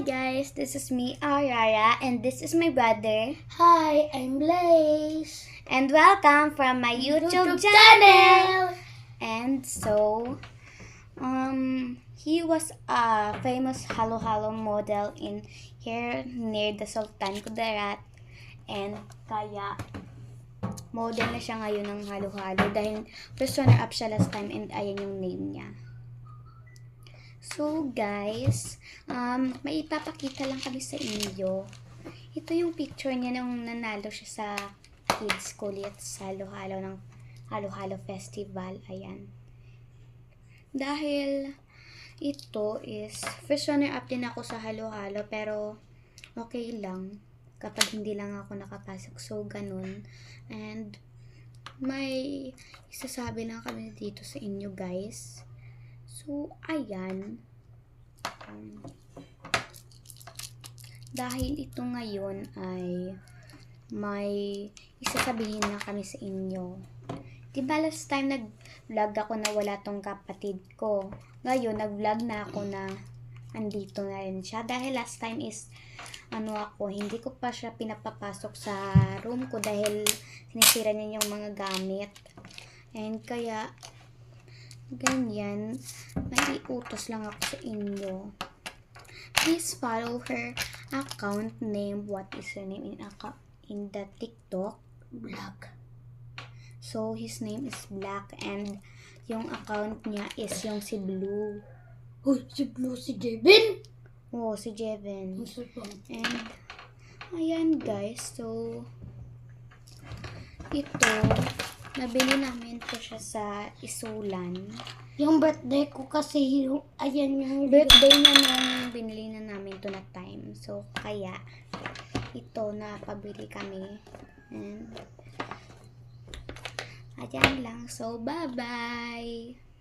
guys, this is me, Arara, and this is my brother. Hi, I'm Blaze. And welcome from my YouTube channel. channel. And so, he was a famous halo-halo model in here near the Sultan Kudarat. And kaya, model na siya ngayon ng halo-halo dahil first runner-up siya last time and ayan yung name niya. So guys, may ipapakita lang kami sa inyo. Ito yung picture niya nung nanalo siya sa kids kulit sa halo-halo ng halo-halo festival. Ayan. Dahil ito is first runner-up din ako sa halo-halo pero okay lang kapag hindi lang ako nakapasok. So ganun. And may isasabi lang kami dito sa inyo guys. So, ayan. Dahil ito ngayon ay may isasabihin na kami sa inyo. Diba last time nag-vlog ako na wala tong kapatid ko. Ngayon, nag-vlog na ako na andito na rin siya. Dahil last time is, hindi ko pa siya pinapapasok sa room ko dahil sinisira niya yung mga gamit. And kaya, ganyan, may iutos lang ako sa inyo. Please follow her account name. What is her name in the TikTok? Black. So, his name is Black and yung account niya is yung si Blue. Uy, si Blue, si Jevin. Oh, si Jevin. And And, ayan guys, so, ito, nabili namin to siya sa Isulan. yung birthday ko kasi, ayan yung Birthday niya nung binili na namin to na time. So, kaya, ito na pabili kami. And, ayan lang. So, bye-bye!